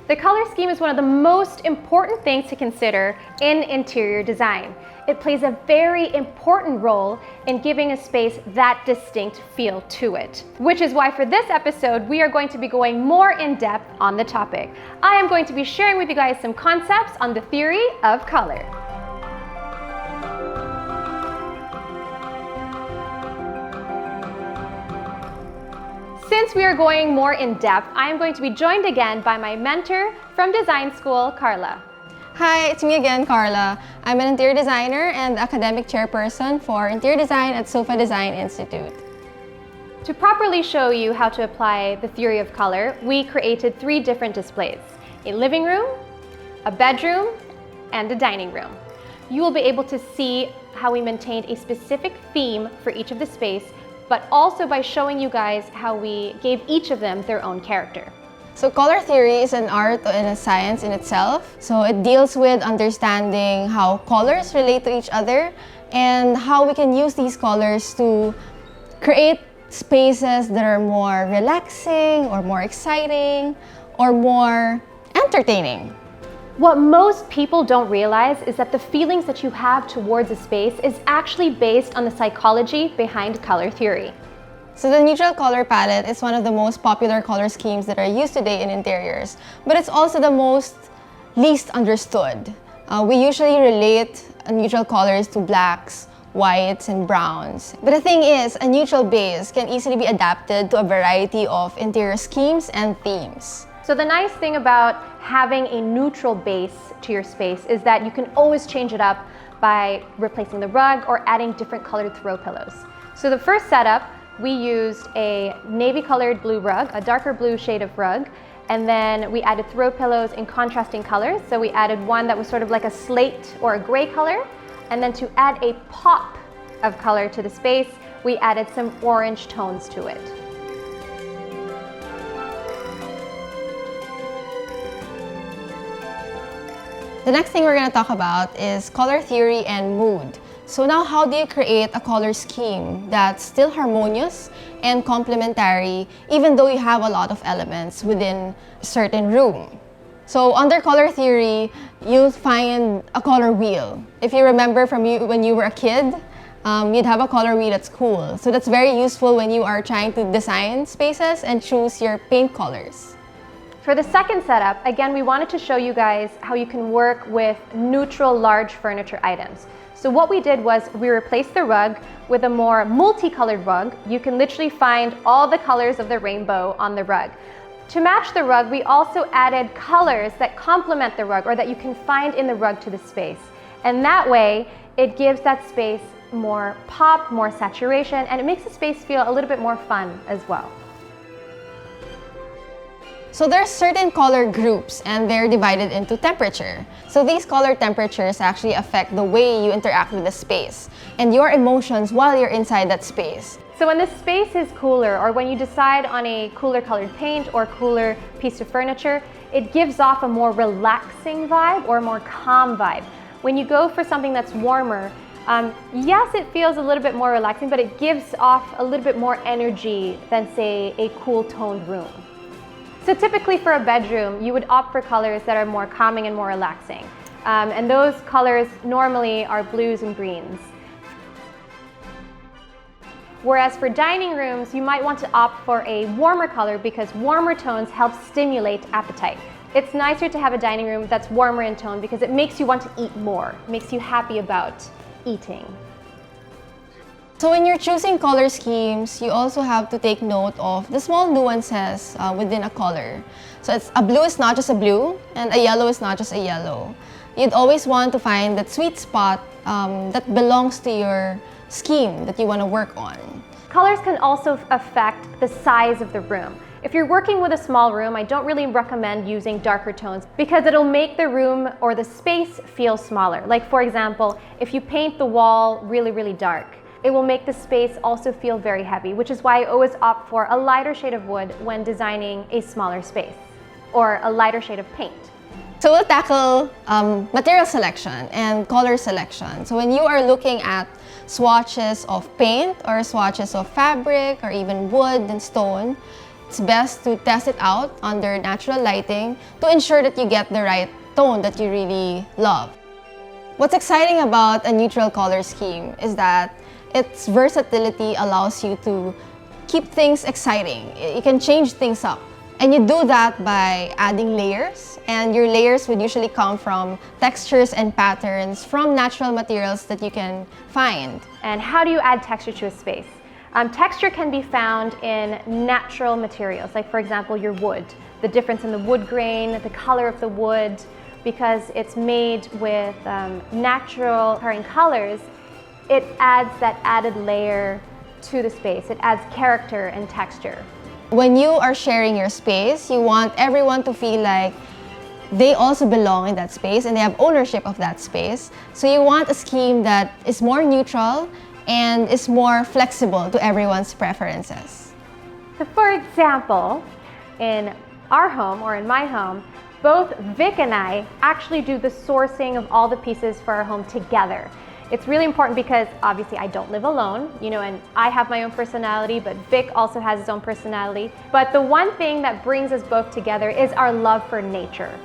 The color scheme is one of the most important things to consider in interior design. It plays a very important role in giving a space that distinct feel to it. Which is why for this episode, we are going to be going more in depth on the topic. I am going to be sharing with you guys some concepts on the theory of color. Since we are going more in depth, I am going to be joined again by my mentor from design school, Carla. Hi, it's me again, Carla. I'm an interior designer and academic chairperson for interior design at SOFA Design Institute. To properly show you how to apply the theory of color, we created 3 different displays: a living room, a bedroom, and a dining room. You will be able to see how we maintained a specific theme for each of the space, but also by showing you guys how we gave each of them their own character. So color theory is an art and a science in itself. So it deals with understanding how colors relate to each other and how we can use these colors to create spaces that are more relaxing or more exciting or more entertaining. What most people don't realize is that the feelings that you have towards a space is actually based on the psychology behind color theory. So the neutral color palette is one of the most popular color schemes that are used today in interiors, but it's also the most least understood. We usually relate neutral colors to blacks, whites, and browns. But the thing is, a neutral base can easily be adapted to a variety of interior schemes and themes. So the nice thing about having a neutral base to your space is that you can always change it up by replacing the rug or adding different colored throw pillows. So the first setup, we used a navy colored blue rug, a darker blue shade of rug, and then we added throw pillows in contrasting colors. So we added one that was sort of like a slate or a gray color, and then to add a pop of color to the space, we added some orange tones to it. The next thing we're going to talk about is color theory and mood. So now, how do you create a color scheme that's still harmonious and complementary even though you have a lot of elements within a certain room? So under color theory, you'll find a color wheel. If you remember from when you were a kid, you'd have a color wheel at school. So that's very useful when you are trying to design spaces and choose your paint colors. For the second setup, again, we wanted to show you guys how you can work with neutral large furniture items. So what we did was we replaced the rug with a more multicolored rug. You can literally find all the colors of the rainbow on the rug. To match the rug, we also added colors that complement the rug or that you can find in the rug to the space. And that way, it gives that space more pop, more saturation, and it makes the space feel a little bit more fun as well. So there are certain color groups and they're divided into temperature. So these color temperatures actually affect the way you interact with the space and your emotions while you're inside that space. So when the space is cooler or when you decide on a cooler colored paint or cooler piece of furniture, it gives off a more relaxing vibe or a more calm vibe. When you go for something that's warmer, yes, it feels a little bit more relaxing, but it gives off a little bit more energy than, say, a cool toned room. So typically for a bedroom, you would opt for colors that are more calming and more relaxing. And those colors normally are blues and greens. Whereas for dining rooms, you might want to opt for a warmer color because warmer tones help stimulate appetite. It's nicer to have a dining room that's warmer in tone because it makes you want to eat more, makes you happy about eating. So when you're choosing color schemes, you also have to take note of the small nuances within a color. So a blue is not just a blue, and a yellow is not just a yellow. You'd always want to find that sweet spot that belongs to your scheme that you want to work on. Colors can also affect the size of the room. If you're working with a small room, I don't really recommend using darker tones because it'll make the room or the space feel smaller. Like for example, if you paint the wall really, really dark, it will make the space also feel very heavy, which is why I always opt for a lighter shade of wood when designing a smaller space, or a lighter shade of paint. So we'll tackle material selection and color selection. So when you are looking at swatches of paint or swatches of fabric or even wood and stone, it's best to test it out under natural lighting to ensure that you get the right tone that you really love. What's exciting about a neutral color scheme is that its versatility allows you to keep things exciting. You can change things up. And you do that by adding layers, and your layers would usually come from textures and patterns from natural materials that you can find. And how do you add texture to a space? Texture can be found in natural materials, like for example your wood. The difference in the wood grain, the color of the wood, because it's made with natural occurring colors, it adds that added layer to the space. It adds character and texture. When you are sharing your space, you want everyone to feel like they also belong in that space and they have ownership of that space. So you want a scheme that is more neutral and is more flexible to everyone's preferences. So for example, in our home or in my home, both Vic and I actually do the sourcing of all the pieces for our home together. It's really important because obviously I don't live alone, and I have my own personality, but Vic also has his own personality. But the one thing that brings us both together is our love for nature.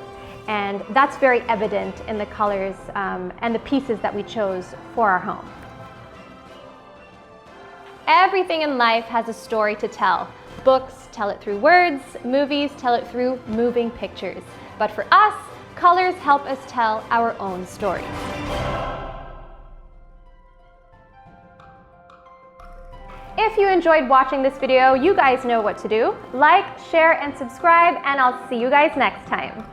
And that's very evident in the colors and the pieces that we chose for our home. Everything in life has a story to tell. Books tell it through words, movies tell it through moving pictures. But for us, colors help us tell our own stories. If you enjoyed watching this video, you guys know what to do. Like, share, and subscribe, and I'll see you guys next time.